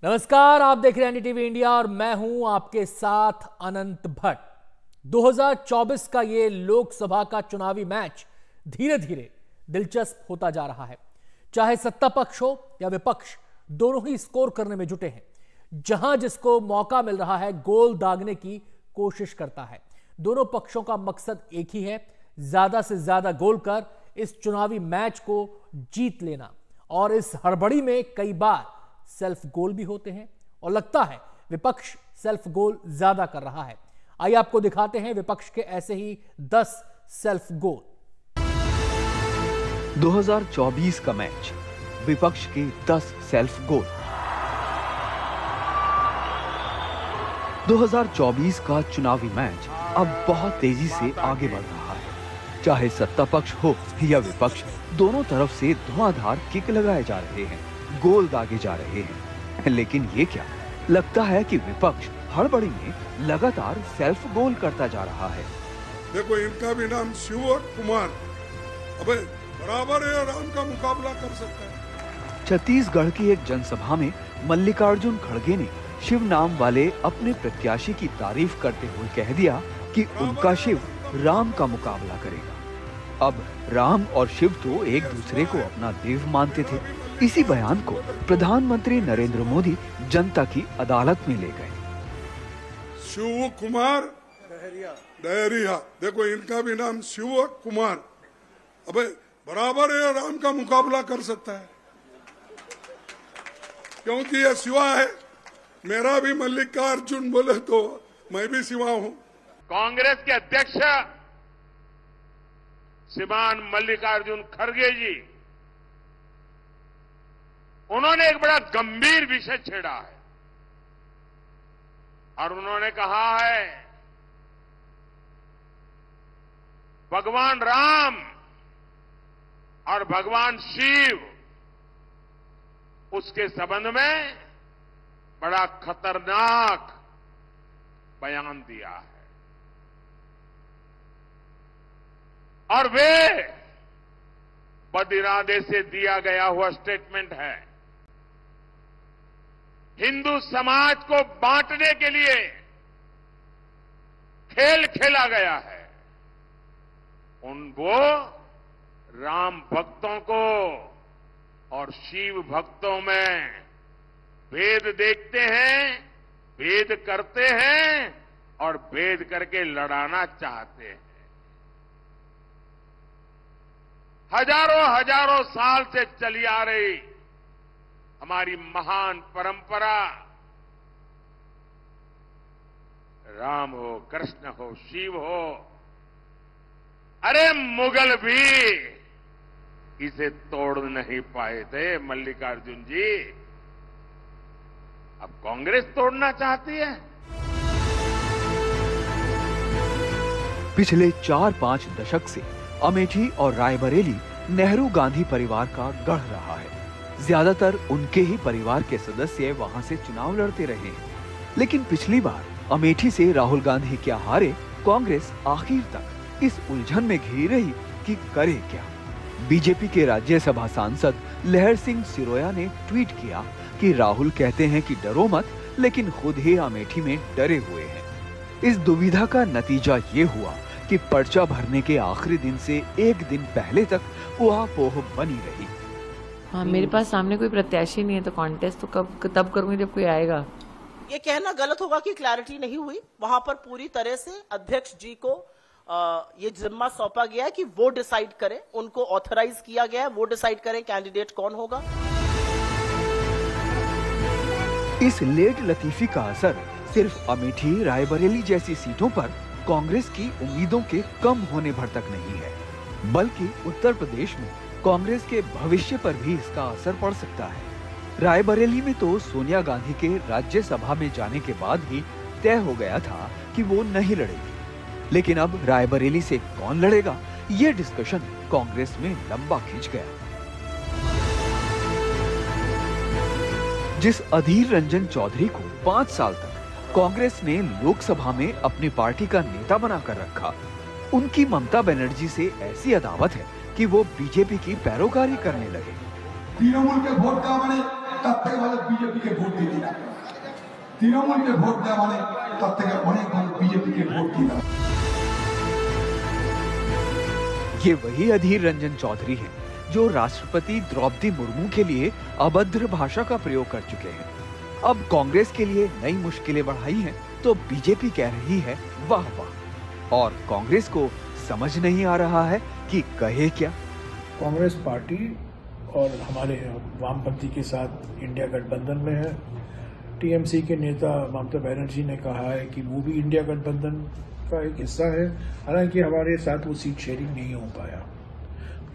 नमस्कार, आप देख रहे हैं एनडीटीवी इंडिया और मैं हूं आपके साथ अनंत भट्ट। 2024 का ये लोकसभा का चुनावी मैच धीरे धीरे दिलचस्प होता जा रहा है। चाहे सत्ता पक्ष हो या विपक्ष, दोनों ही स्कोर करने में जुटे हैं। जहां जिसको मौका मिल रहा है गोल दागने की कोशिश करता है। दोनों पक्षों का मकसद एक ही है, ज्यादा से ज्यादा गोल कर इस चुनावी मैच को जीत लेना। और इस हड़बड़ी में कई बार सेल्फ गोल भी होते हैं और लगता है विपक्ष सेल्फ गोल ज्यादा कर रहा है। आइए आपको दिखाते हैं विपक्ष के ऐसे ही 10 सेल्फ गोल। 2024 का मैच, विपक्ष के 10 सेल्फ गोल। 2024 का चुनावी मैच अब बहुत तेजी से आगे बढ़ रहा है। चाहे सत्ता पक्ष हो या विपक्ष, दोनों तरफ से धुआंधार किक लगाए जा रहे हैं, गोल दागे जा रहे हैं। लेकिन ये क्या, लगता है कि विपक्ष हड़बड़ी में लगातार सेल्फ गोल करता जा रहा है। देखो, इनका भी नाम शिव कुमार, अबे बराबर है, राम का मुकाबला कर सकता है। छत्तीसगढ़ की एक जनसभा में मल्लिकार्जुन खड़गे ने शिव नाम वाले अपने प्रत्याशी की तारीफ करते हुए कह दिया कि उनका शिव राम का मुकाबला करेगा। अब राम और शिव तो एक दूसरे को अपना देव मानते थे। इसी बयान को प्रधानमंत्री नरेंद्र मोदी जनता की अदालत में ले गए। शिव कुमार डहरिया, देखो इनका भी नाम शिव कुमार, अबे बराबर है, राम का मुकाबला कर सकता है, क्योंकि ये शिवा है। मेरा भी मल्लिकार्जुन बोले तो मैं भी शिवा हूँ। कांग्रेस के अध्यक्ष श्रीमान मल्लिकार्जुन खड़गे जी, उन्होंने एक बड़ा गंभीर विषय छेड़ा है और उन्होंने कहा है भगवान राम और भगवान शिव, उसके संबंध में बड़ा खतरनाक बयान दिया है। और वे बद इरादे से दिया गया हुआ स्टेटमेंट है। हिंदू समाज को बांटने के लिए खेल खेला गया है। वो राम भक्तों को और शिव भक्तों में भेद देखते हैं, भेद करते हैं और भेद करके लड़ाना चाहते हैं। हजारों साल से चली आ रही हमारी महान परंपरा, राम हो, कृष्ण हो, शिव हो, अरे मुगल भी इसे तोड़ नहीं पाए थे मल्लिकार्जुन जी। अब कांग्रेस तोड़ना चाहती है। पिछले 4-5 दशक से अमेठी और रायबरेली नेहरू गांधी परिवार का गढ़ रहा है। ज्यादातर उनके ही परिवार के सदस्य वहां से चुनाव लड़ते रहे हैं। लेकिन पिछली बार अमेठी से राहुल गांधी क्या हारे, कांग्रेस आखिर तक इस उलझन में घिरी रही कि करे क्या। बीजेपी के राज्यसभा सांसद लहर सिंह सिरोया ने ट्वीट किया कि राहुल कहते हैं कि डरो मत, लेकिन खुद ही अमेठी में डरे हुए हैं। इस दुविधा का नतीजा ये हुआ कि पर्चा भरने के आखिरी दिन से एक दिन पहले तक ऊहापोह बनी रही। हाँ, मेरे पास सामने कोई प्रत्याशी नहीं है तो कॉन्टेस्ट तो तब करूंगी जब कोई आएगा। ये कहना गलत होगा कि क्लैरिटी नहीं हुई। वहां पर पूरी तरह से अध्यक्ष जी को ये जिम्मा सौंपा गया है कि वो डिसाइड करें, उनको ऑथराइज किया गया है, वो डिसाइड करें कैंडिडेट कौन होगा। इस लेट लतीफी का असर सिर्फ अमेठी, रायबरेली जैसी सीटों पर कांग्रेस की उम्मीदों के कम होने भर तक नहीं है, बल्कि उत्तर प्रदेश में कांग्रेस के भविष्य पर भी इसका असर पड़ सकता है। रायबरेली में तो सोनिया गांधी के राज्यसभा में जाने के बाद ही तय हो गया था कि वो नहीं लड़ेगी। लेकिन अब रायबरेली से कौन लड़ेगा, ये डिस्कशन कांग्रेस में लंबा खिंच गया। जिस अधीर रंजन चौधरी को 5 साल तक कांग्रेस ने लोकसभा में अपनी पार्टी का नेता बनाकर रखा, उनकी ममता बनर्जी से ऐसी अदावत है कि वो बीजेपी की पैरोकारी करने लगे। तृणमूल के भोट का मैंने তার থেকে ভালো বিজেপিকে ভোট দিয়ে দিলাম, তৃণমূলকে ভোট দেওয়া মানে তার থেকে অনেক ভালো বিজেপিকে ভোট দিলাম। ये वही अधीर रंजन चौधरी हैं जो राष्ट्रपति द्रौपदी मुर्मू के लिए अभद्र भाषा का प्रयोग कर चुके हैं। अब कांग्रेस के लिए नई मुश्किलें बढ़ाई हैं तो बीजेपी कह रही है वाह वाह, और कांग्रेस को समझ नहीं आ रहा है कि कहे क्या। कांग्रेस पार्टी और हमारे वामपंथी के साथ इंडिया गठबंधन में है। टीएमसी के नेता ममता बनर्जी ने कहा है कि वो भी इंडिया गठबंधन का एक हिस्सा है, हालांकि हमारे साथ वो सीट शेयरिंग नहीं हो पाया।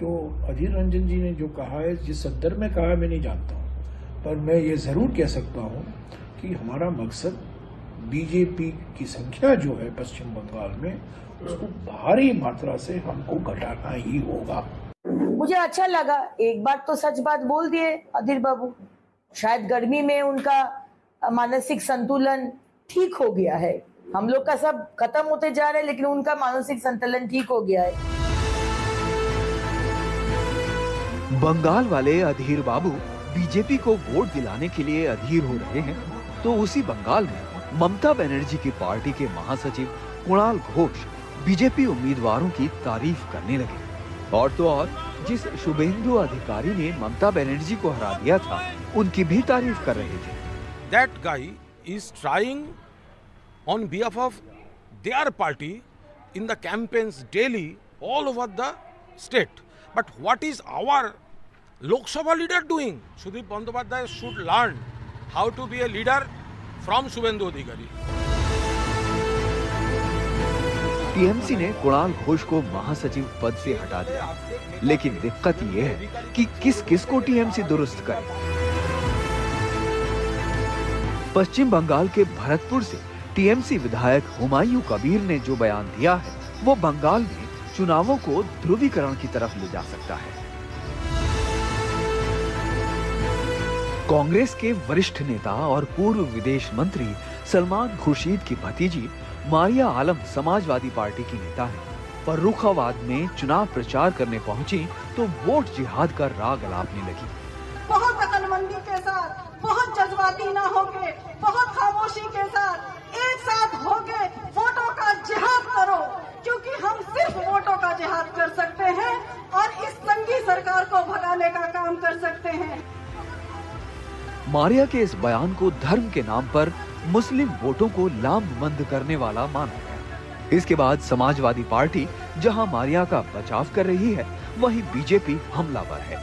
जो अधीर रंजन जी ने जो कहा है, जिस संदर्भ में कहा मैं नहीं जानता हूँ, पर मैं ये जरूर कह सकता हूँ कि हमारा मकसद बीजेपी की संख्या जो है पश्चिम बंगाल में, उसको भारी मात्रा से हमको घटाना ही होगा। मुझे अच्छा लगा, एक बार तो सच बात बोल दिए अधीर बाबू। शायद गर्मी में उनका मानसिक संतुलन ठीक हो गया है। हम लोग का सब खत्म होते जा रहे हैं, लेकिन उनका मानसिक संतुलन ठीक हो गया है। बंगाल वाले अधीर बाबू बीजेपी को वोट दिलाने के लिए अधीर हो रहे हैं, तो उसी बंगाल में ममता बनर्जी की पार्टी के महासचिव कुणाल घोष बीजेपी उम्मीदवारों की तारीफ करने लगे। और तो और जिस शुभेंदु अधिकारी ने ममता बनर्जी को हरा दिया था, उनकी भी तारीफ कर रहे थे। That guy is trying on behalf of their party in the campaigns daily all over the state. But what is our Lok Sabha leader doing? Sudip Bandyopadhyay should learn how to be a leader from Shubhendu Adhikari. TMC ने कुणाल घोष को महासचिव पद से हटा दिया, लेकिन दिक्कत ये है कि किस किस को टीएमसी दुरुस्त करे। पश्चिम बंगाल के भरतपुर से टीएमसी विधायक हुमायूं कबीर ने जो बयान दिया है, वो बंगाल में चुनावों को ध्रुवीकरण की तरफ ले जा सकता है। कांग्रेस के वरिष्ठ नेता और पूर्व विदेश मंत्री सलमान खुर्शीद की भतीजी मारिया आलम समाजवादी पार्टी की नेता है। फर्रुखाबाद में चुनाव प्रचार करने पहुंची तो वोट जिहाद का राग अलापने लगी। बहुत अकलमंदी के साथ, बहुत जज्बाती न होके, बहुत खामोशी के साथ, एक साथ होके वोटों का जिहाद करो, क्योंकि हम सिर्फ वोटों का जिहाद कर सकते हैं और इस संगी सरकार को भगाने का काम कर सकते हैं। मारिया के इस बयान को धर्म के नाम पर मुस्लिम वोटों को लामबंद करने वाला माना गया। इसके बाद समाजवादी पार्टी जहां मारिया का बचाव कर रही है, वहीं बीजेपी हमलावर है।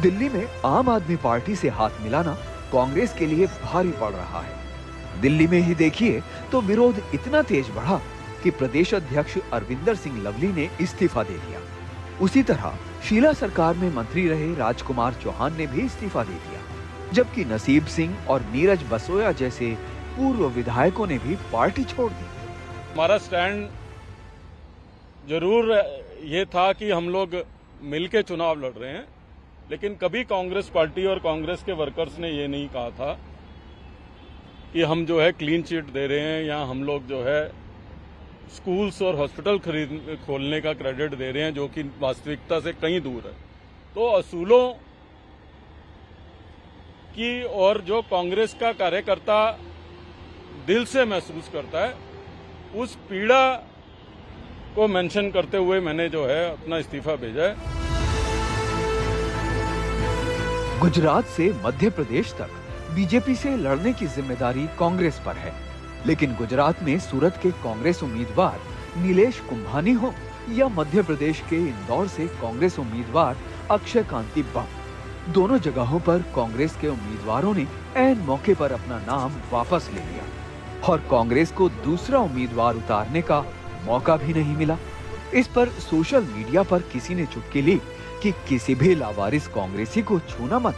दिल्ली में आम आदमी पार्टी से हाथ मिलाना कांग्रेस के लिए भारी पड़ रहा है। दिल्ली में ही देखिए तो विरोध इतना तेज बढ़ा कि प्रदेश अध्यक्ष अरविंदर सिंह लवली ने इस्तीफा दे दिया। उसी तरह शीला सरकार में मंत्री रहे राजकुमार चौहान ने भी इस्तीफा दे दिया, जबकि नसीब सिंह और नीरज बसोया जैसे पूर्व विधायकों ने भी पार्टी छोड़ दी। हमारा स्टैंड जरूर ये था कि हम लोग मिलकर चुनाव लड़ रहे हैं, लेकिन कभी कांग्रेस पार्टी और कांग्रेस के वर्कर्स ने ये नहीं कहा था कि हम जो है क्लीन चिट दे रहे हैं या हम लोग जो है स्कूल्स और हॉस्पिटल खोलने का क्रेडिट दे रहे हैं, जो कि वास्तविकता से कहीं दूर है। तो असूलों की और जो कांग्रेस का कार्यकर्ता दिल से महसूस करता है, उस पीड़ा को मेंशन करते हुए मैंने जो है अपना इस्तीफा भेजा है। गुजरात से मध्य प्रदेश तक बीजेपी से लड़ने की जिम्मेदारी कांग्रेस पर है, लेकिन गुजरात में सूरत के कांग्रेस उम्मीदवार नीलेश कुंभानी हो या मध्य प्रदेश के इंदौर से कांग्रेस उम्मीदवार अक्षय कांति बम, दोनों जगहों पर कांग्रेस के उम्मीदवारों ने ऐन मौके पर अपना नाम वापस ले लिया और कांग्रेस को दूसरा उम्मीदवार उतारने का मौका भी नहीं मिला। इस पर सोशल मीडिया पर किसी ने चुटकी ली कि किसी भी लावारिस कांग्रेसी को छूना मत,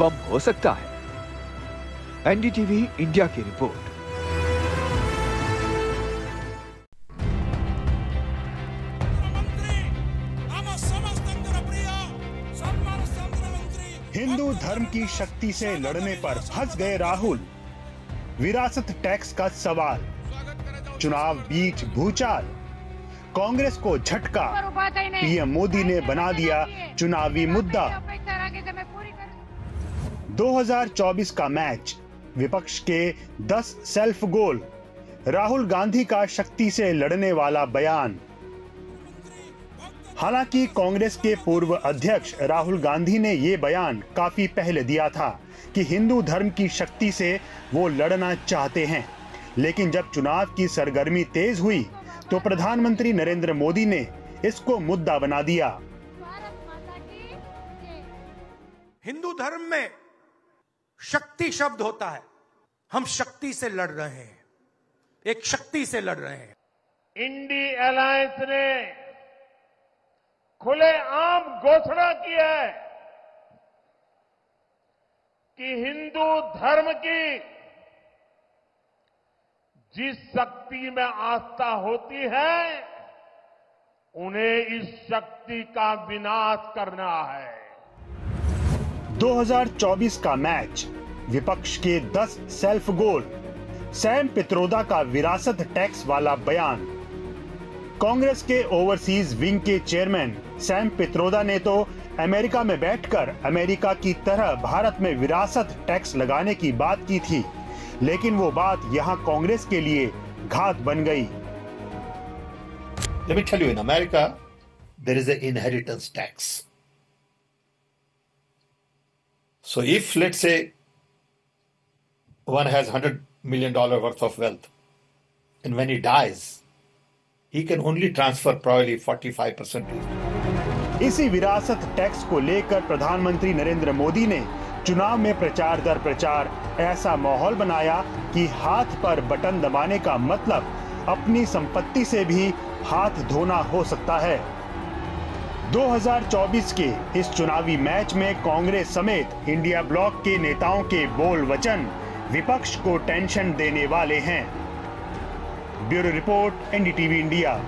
बम हो सकता है। एनडीटीवी इंडिया की रिपोर्ट। हिंदू धर्म की शक्ति से लड़ने पर फंस गए राहुल। विरासत टैक्स का सवाल, चुनाव बीच भूचाल, कांग्रेस को झटका, पीएम मोदी ने बना दिया चुनावी मुद्दा। 2024 का मैच, विपक्ष के 10 सेल्फ गोल, राहुल गांधी का शक्ति से लड़ने वाला बयान। हालांकि कांग्रेस के पूर्व अध्यक्ष राहुल गांधी ने ये बयान काफी पहले दिया था कि हिंदू धर्म की शक्ति से वो लड़ना चाहते हैं, लेकिन जब चुनाव की सरगर्मी तेज हुई तो प्रधानमंत्री नरेंद्र मोदी ने इसको मुद्दा बना दिया। हिंदू धर्म में शक्ति शब्द होता है, हम शक्ति से लड़ रहे हैं, एक शक्ति से लड़ रहे हैं। इंडी अलायंस ने खुलेआम घोषणा की है कि हिंदू धर्म की जिस शक्ति में आस्था होती है, उन्हें इस शक्ति का विनाश करना है। 2024 का मैच, विपक्ष के 10 सेल्फ गोल, सैम पित्रोदा का विरासत टैक्स वाला बयान। कांग्रेस के ओवरसीज विंग के चेयरमैन सैम पित्रोदा ने तो अमेरिका में बैठकर अमेरिका की तरह भारत में विरासत टैक्स लगाने की बात की थी, लेकिन वो बात यहां कांग्रेस के लिए घात बन गई। Let me tell you, in America, there is an inheritance tax. So if, let's say, one has $100 million worth of wealth, and when he dies, he can only transfer probably 45% to his. इसी विरासत tax को लेकर प्रधानमंत्री नरेंद्र मोदी ने चुनाव में प्रचार दर प्रचार ऐसा माहौल बनाया कि हाथ पर बटन दबाने का मतलब अपनी संपत्ति से भी हाथ धोना हो सकता है। 2024 के इस चुनावी मैच में कांग्रेस समेत इंडिया ब्लॉक के नेताओं के बोल वचन विपक्ष को टेंशन देने वाले हैं। Bureau report, NDTV India.